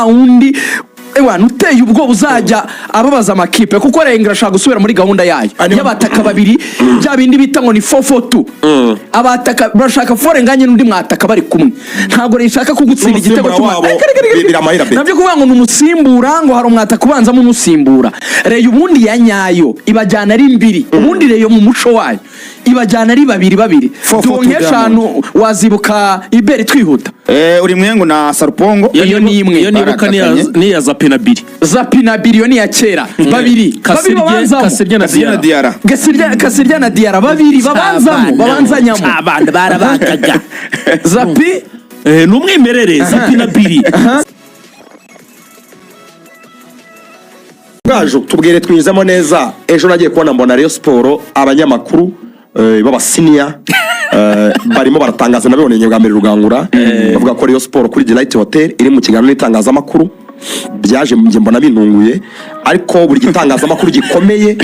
undi ewa nuteye ubwo uzajya ababaza amakipe kuko renga ashaka gusubira muri gahunda yayo y'abataka babiri bya bindi bita ngo ni 442 abataka bashaka forenganye n'undi mwataka bari kumwe ntago rishaka kugutsinda igitego nabyo kuvuga ngo numusimbura ngo hari umwataka kubanza mu musimbura reyo ubundi ya nyayo ibajyana ari mbiri ubundi reyo mu muco wayo ibajyana ari babiri donke eshanu wazibuka iberi twihuta uri mwengo na Sarupongo iyo ni imwe iyo nibuka ni ya Zapinabiri yo ni ya kera babiri Kasirya na Diara babiri babanzanyamo abandi barabakaga Zapi numwimerere Zapinabiri Gajo tubwire twizamo neza ejo nagiye kubona mbona Rayon Sport abanyamakuru baba senior barimo baratangaza nabonye bwa mbere Rugangura bavuga ko Rayon Sport kuri Delight Hotel iri mu kiganiro n'itangazamakuru byaje mu mbona binunguye ariko buri gitangazamakuru gikomeye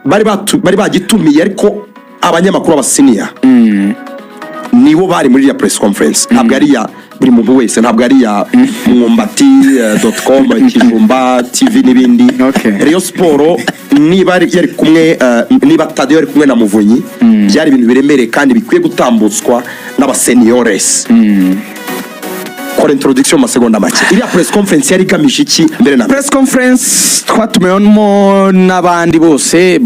bari bagitumiye ariko abanyamakuru abasiniya nibo bari muri ya press conference ntabwo ari ya buri muntu wese ntabwo ari ya Mumbati.com Kijumba TV n'ibindi Rayon Sport niba yari kumwe niba Tadeo yari kumwe na Muvunyi byari ibintu biremereye kandi bikwiye gutambutswa n'abaseniores kora introduction masegonda make iriya press conference yari gamije iki mbere na press conference twatumeyemo nabandi bose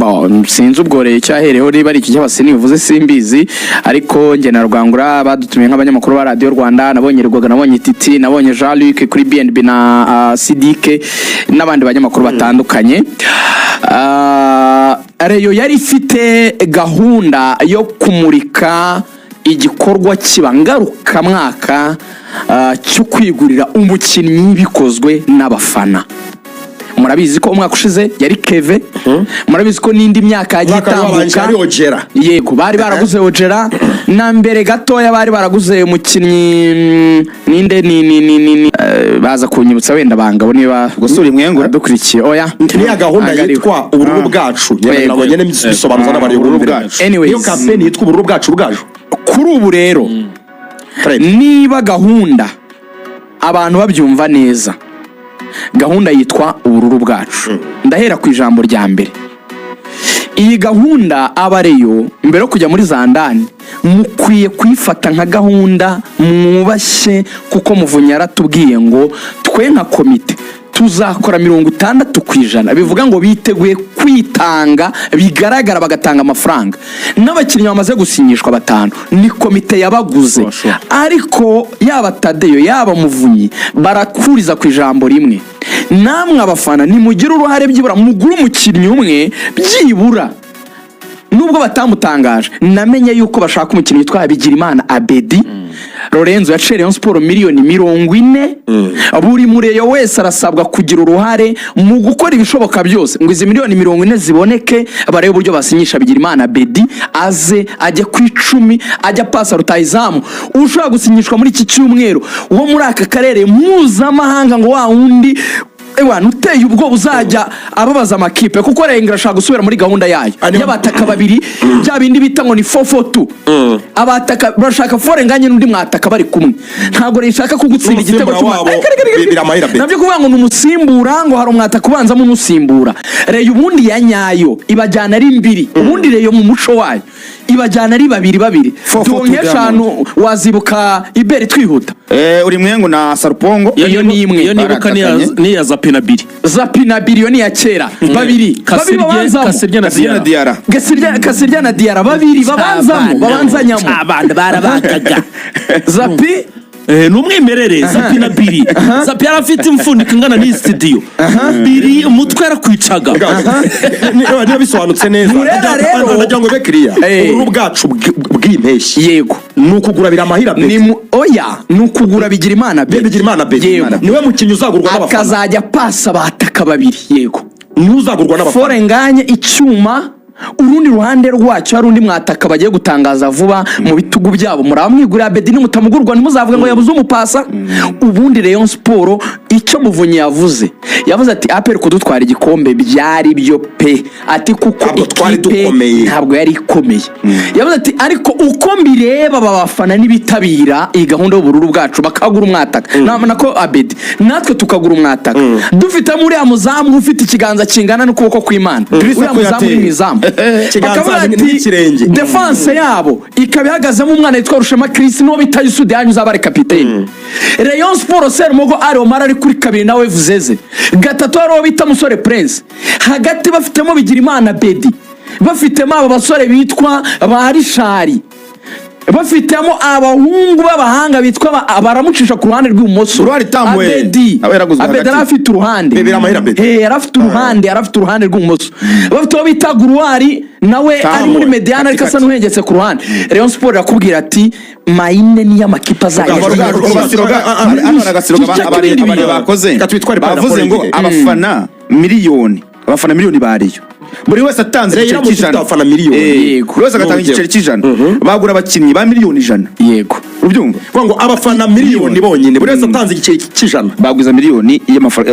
sinzi ubwore cyahereho riba ari iki cy'abaseni bivuze simbizi ariko nge na Rugangura badutumiye nk'abanyamakuru ba Radio Rwanda nabonye Rugwaga nabonye Titi nabonye Jean-Luc kuri BNB na CDK n'abandi banyamakuru batandukanye Reyo yari ifite gahunda yo kumurika igikorwa kibangaruka mwaka cyo kwigurira umukinnyi bikozwe n'abafana murabizi ko umwaka ushize yari Keve murabizi ko n'indi myaka yagitambuka yego bari baraguze Ojera na mbere gatoya bari baraguze umukinnyi ninde ni baza kunyibutsa wenda bangabo niba gusura imwengura dukurikiye oya ni gahunda yitwa ubururu bwacu nabo nyene bisobanuza n'abari ubururu bwacu niyo campaign yitwa ubururu bwacu bwaje kuri ubu rero niba gahunda abantu babyumva neza gahunda yitwa ubururu bwacu ndahera ku ijambo rya mbere iyi gahunda abareyo mbere yo kujya muri zandani mukwiye kwifata nka gahunda mwubashye kuko Muvunyi yaratubwiye ngo twe nka komite tuzakora 60% bivuga ngo biteguye kwitanga bigaragara bagatanga amafaranga n'abakinnyi bamaze gusinyishwa batanu ni komite yabaguze ariko yaba Tadeo yaba Muvunyi barakuriza ku ijambo rimwe namwe abafana nimugira uruhare byibura mugura umukinnyi umwe byibura nubwo batamutangaje namenye yuko bashaka umukinnyi witwa Bigirimana Abedi Lorenzo yaciye Rayon Sport miliyoni 40 buri mureyo wese arasabwa kugira uruhare mu gukora ibishoboka byose ngo izi miliyoni 40 ziboneke barebe uburyo basinyisha Bigirimana Abedi aze ajye ku 10 ajya pasa rutayizamu ushaka gusinyishwa muri iki cyumweru wo muri aka karere mpuzamahanga ngo wa wundi ewa nuteye ubwo uzajya ababaza amakipe kuko renga ashaka gusubira muri gahunda yayo y'abataka babiri bya bindi bita ngo ni 442 abataka bashaka forenganye n'undi mwataka bari kumwe ntago rishaka kugutsinda igitego nabyo kuvuga ngo numusimbura ngo hari umwataka kubanza mu musimbura reyo ubundi ya nyayo ibajyana ari mbiri ubundi reyo mu muco wayo ibajyana ari babiri donke eshanu wazibuka iberi twihuta uri mwengo na Sarupongo iyo ni imwe iyo nibuka ni ya Zapinabiri yo ni ya kera babiri Kasirya na Diara babiri babanzanyamo abandi barabakaga Zapi numwimerere Zapinabiri Zapi yarafite imfuniko ingana ni studio biri umutwe yarakwicaga niba bisobanutse neza ndagira ngo bekiriya ubururu bwacu bw'impeshyi yego nukugura biramahira ni oya nukugura Bigirimana Abedi niwe mukinnyi uzagurwa n'abafana akazajya pasa bataka babiri yego ntuzagurwa n'abafana forenganye icyuma urundi ruhande rwacyo hari undi mwataka bagiye gutangaza vuba mu bitugu byabo muramwigurira Abedi nimutamugurwa ntimuzavuga ngo yabuze umupasa ubundi Rayon Sport icyo Muvunyi yavuze yavuze ati APR kudutwara igikombe byari byo pe ati kuko Ntabwo twari ikipe dukomeye. ntabwo yari ikomeye yavuze ati ariko uko mbireba aba bafana n'ibitabira iyi gahunda y'ubururu bwacu bakagura umwataka nako Abedi natwe tukagura umwataka dufite muri ya muzamu ufite ikiganza kingana n'ukuboko kw'Imana uriya muzamu ni mwizamu Ikiganza n'ikirenge. defense yabo ikaba ihagazemo umwana yitwa Rushema Chris n'uwo bita Yusudi yanyu uzaba ari kapiteni Rayon Sport Serumogo ari Omar ari kuri kabiri nawe Vuzeze gatatu ari uwo bita Musore Prince hagati bafitemo Bigirimana Bedi bafitemo aba basore bitwa ba Rishari bafitemo abahungu b'abahanga bitwa baramucisha ku ruhande rw'ibumoso Abedi arafite uruhande arafite uruhande arafite uruhande rw'ibumoso bafite abo bita Guruwari nawe ari muri mediane ariko asa n'uhengetse ku ruhande Rayon Sport irakubwira ati mayine niyo amakipe bavuze ngo abafana miliyoni bariyo buri wese atanze igiceri cy'ijana buri wese agatanga igiceri cy'ijana bagura abakinnyi ba miliyoni 100 yego ubyumva ngo abafana miliyoni bonyine buri wese atanze igiceri cy'ijana baguza miliyoni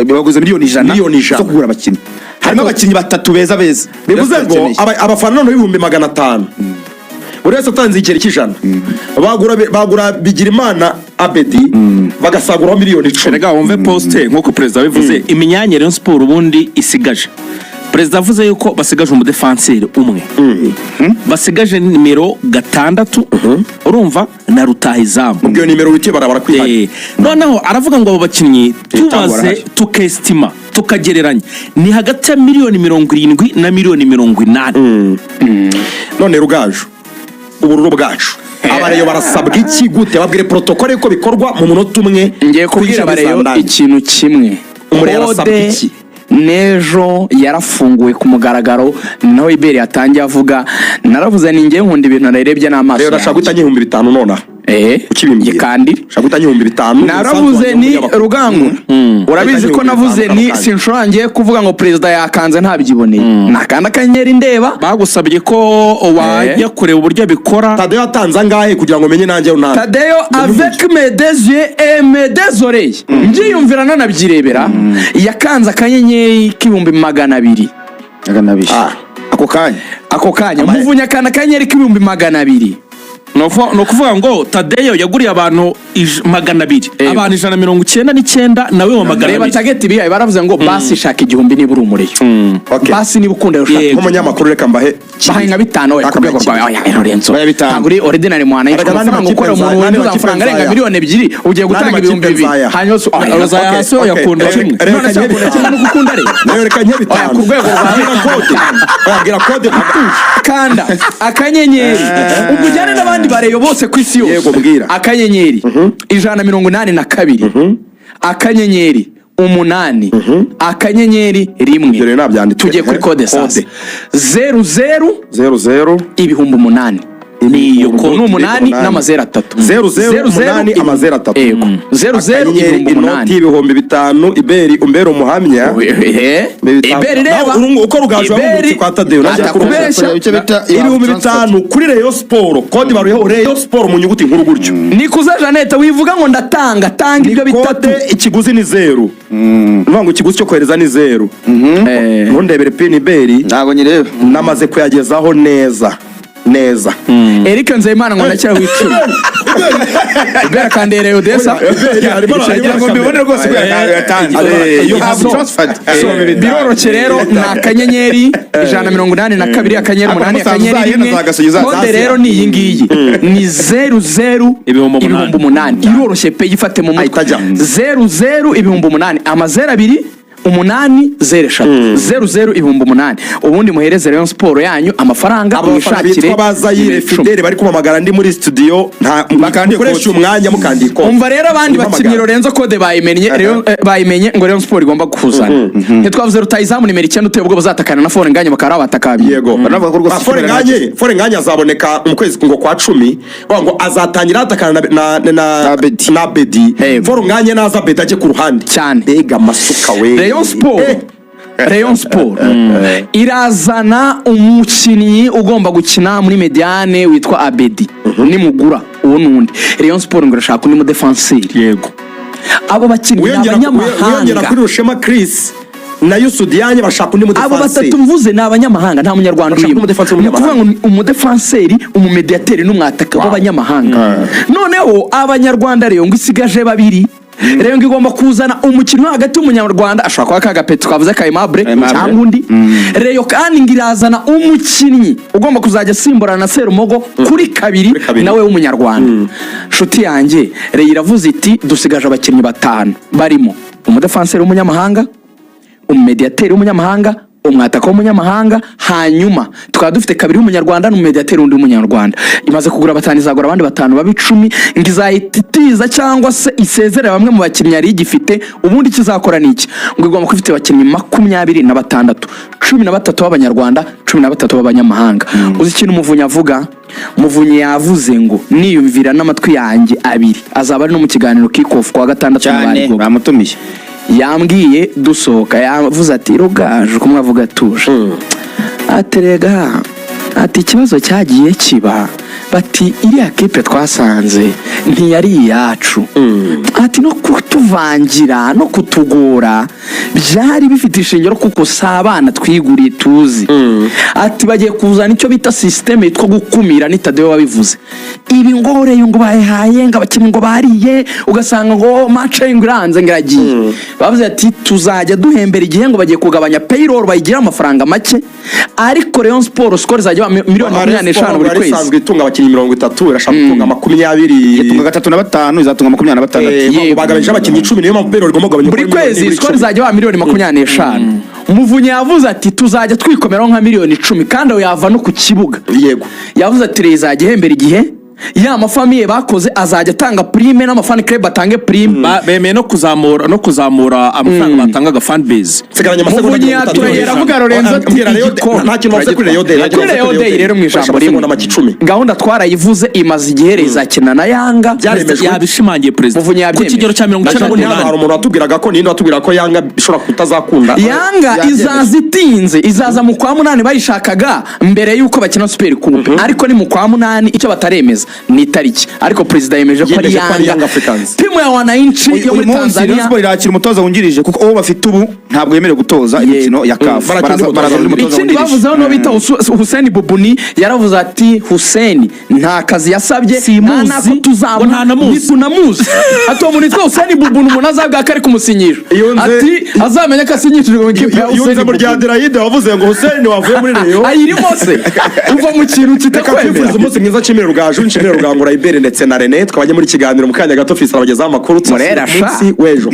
baguza miliyoni 100 zo kugura abakinnyi harimo abakinnyi batatu beza bivuze ngo abafana none 500 buri wese atanze igiceri cy'ijana bagura Bigirimana Abedi bagasaguraho miliyoni 10 rega wumve poste nkuko president bivuze imyanya Rayon Sport ubundi isigaje Perezida avuze yuko basigaje umudefanseri umwe basigaje nimero 6 urumva na Rutahizamu ubwo nimero wite barabara kwihana noneho aravuga ngo abo bakinnyi tubaze tukestima tukagereranya ni hagati ya miliyoni 70 na miliyoni 80 none Rugaju ubururu bwacu abareyo barasabwa iki gute babwire protocole ko bikorwa mu munota umwe ngiye kubwira abareyo ikintu kimwe umurero arasabwa iki nejo yarafunguwe ku mugaragaro naho Iberi yatangiye avuga naravuze ni ngiye nkunda ibintu narebye n'amaso rero ndashaka gutanga 5,000 nona ukibimbye kandi ndashaka gutanga 5,000 naravuze ni Rugango urabizi ko navuze ni sinshurangiye kuvuga ngo president yakanze ntabyiboneye nakanda kanyeri ndeba bagusabye ko wajya kureba uburyo bikora Tadeyo atanze angahe kugira ngo menye nanjye runaka Tadeyo avec mes deux yeux et mes deux oreilles njiyumvira nanabyirebera yakanze akanyenyeri k'ibihumbi 200 ako kanya muvunya kana kanyeri k'ibihumbi 200 no kuvuga ngo Tadeyo yaguriye abantu 200 abantu 199 nawe wa 200 reba target biyaye baravuze ngo basi shaka igihumbi nibura umureyo basi niba ukunda ushaka nk'umunyamakuru reka mbahe bahinga 5 ya kubego rwawe ya Lorenzo nguri ordinary mwana y'amafaranga ukora umuntu w'uza amafaranga arenga miliyoni 2 ugiye gutanga ibihumbi 2 hanyuma rozaya hasi yakunda kimwe none se yakunda no gukunda rero nayo reka nke 5 ku rwego rwawe kode wagira kode kanda akanyenyeri ubujyane n'abandi bareyo bose ku isi yose yego mbwira akanyenyeri 182 akanyenyeri 8 akanyenyeri 1 tujye kuri code sasa 00 ibihumbi 8 niyo ko n'umunani n'amazero 3 00 amazero 3 yego 00 inoti ibihumbi 5 Iberi umbere umuhamya Iberi reba uko Rugaju bamutse kwa Tadeyo kubesha ibihumbi 5 kuri Rayon Sport kode baruyeho Rayon Sport mu nyuguti nkuru gutyo nikuza Janete wivuga ngo ndatanga tanga ibyo bitatu ikiguzi ni 0 uvuga ngo ikiguzi cyo kohereza ni 0 ntundebere pin Iberi ntago nyirebe namaze kuyagezaho neza Eric Nzeyimana ngo ndacyari wicumi Ibera kandere Odessa ngo mbibone rwose yatanze you have transferred biroroke rero na kanyenyeri 182 akanyenyeri 8 akanyenyeri 1 kode rero ni iyi ngiyi ni 00 ibihumbi 8 iroroshye pe yifate mu mutwe 00 ibihumbi 8 amazero 2 8 ibihumbi 8 ubundi muhereze Rayon Sport yanyu amafaranga mwishakire abazayire Fidele bari kumamagara ndi muri studio nta bakandiye umwanya mukandiko umva rero abandi bakinnyi Lorenzo code bayimenye ngo Rayon Sport igomba kuzana ntitwavuze Rutahizamu nimero 9 uteye ubwo bazatakana na Fore Nganye bakara batakabye yego banavuga ko rwose Fore Nganye azaboneka mu kwezi ngo kwa 10 ngo azatangira atakana na Bedi Fore Nganye naza Bedi aje ku ruhande cyane bega masuka we Rayon Sport irazana umukinnyi ugomba gukina muri mediane witwa Abedi nimugura uwo nundi Rayon Sport ngo irashaka undi mu defenseur yego abo bakinnyi ni wiyongera abanyamahanga kuri Rushema Chris na Yusudianye bashaka undi abo mudefanseri. batatu mvuze ni abanyamahanga nta munyarwanda Bashaka urimo. umudefanseri Ni ukuvuga ngo umudefanseri umumediateri n'umwataka b'abanyamahanga. Noneho abanyarwanda rero ngo isigaje babiri rero ngo igomba kuzana umukinnyi wo hagati w'umunyarwanda ashobora kuba Kagapeti twavuze ka Aimable cyangwa undi rero kandi ngo irazana umukinnyi ugomba kuzajya asimburana na Serumogo kuri kabiri nawe w'umunyarwanda. Nshuti yanjye rero iravuze iti dusigaje abakinnyi batanu barimo umudefanseri w'umunyamahanga, umumediateri w'umunyamahanga, umwataka w'umunyamahanga, hanyuma tukaba dufite kabiri w'umunyarwanda n'umumediateri undi w'umunyarwanda. Imaze kugura batanu, izagura abandi batanu baba 10, ngo izahititiza cyangwa se isezerera bamwe mu bakinnyi yari igifite. Ubundi kizakora niki? Ngo igomba kufite abakinnyi 26, 13 b'abanyarwanda, 13 b'abanyamahanga. Uzi ikintu Muvunyi avuga? Muvunyi yavuze ngo niyumvira n'amatwi yanjye abiri, azaba ari no mu kiganiro kick-off kwa gatandatu cyane bamutumiye. Yambwiye dusohoka, yavuze ati Rugaju kumwe avuga tuje aterega ati ikibazo cyagiye kiba bati iriya kipe twasanze ntiyari iyacu. Ati no kutuvangira no kutugora byari bifite ishingiro kuko sabana twiguriye tuzi. Ati bagiye kuzana icyo bita system yitwa gukumira, ni Tadeo wabivuze. Ibi ngore ngo bahaye ngo abakinnyi ngo bariye ugasanga ngo match iranze ngiragiye. Bavuze ati tuzajya duhembera igihe ngo bagiye kugabanya payroll bayigira amafaranga make, ariko Rayon Sport score zajya miliyoni 45 buri kwezi. Isanzwe itunga abakinnyi 30, irashaka gutunga 20, itunga 35, izatunga 26. Bagabije abakinnyi 10 niyo mpamvu payroll igomba kugabanya buri kwezi score zajya miliyoni 25. Muvunyi yavuze ati tuzajya twikomeraho nka miliyoni 10 kandi aho yava no ku kibuga. Yego Yavuze ati rezajya ihembera igihe ya mafamiye bakoze azajya atanga prime n'amafan club atange prime. Bemeye no kuzamura amafaranga batangaga fan base. Muvunyi yaturera avuga Lorenzo ati nta kintu bavuze kuri Rayon Day rero mu ijambo rimwe gahunda twarayivuze imaze igihe izakina na Yanga yabishimangiye president Muvunyi ku kigero cya 98. Hari umuntu watubwiraga ko ninde watubwira ko Yanga ishobora kutazakunda. Yanga izaza itinze, izaza mu kwa 8 bayishakaga mbere yuko bakina Super Coupe, ariko ni mu kwa 8 icyo bataremeza ni tariki, ariko president yemeje ko ari Yanga timu ya wananchi yo muri Tanzania. Sport irakira umutoza wungirije kuko uwo bafite ubu ntabwo yemerewe gutoza imikino ya CAF. Ikindi bavuze no bita Hussein Bubuni yaravuze ati Hussein nta kazi yasabye nako tuzabona tunamuzi ati uwo muntu Hussein Bubuni umuntu azabwa kari kumusinyisha ati azamenya ko asinyishijwe mu kipe ya Hussein Bubuni. Yunze wavuze ngo Hussein wavuye muri Rayon ayirimo se uva mu kintu kitakwemera. Umunsi mwiza Chimere Rugaju, Chimere Rugangura Ibere ndetse na René twabanye muri kiganiro mu kanya gato Fisa abagezaho amakuru Murera sha w'ejo.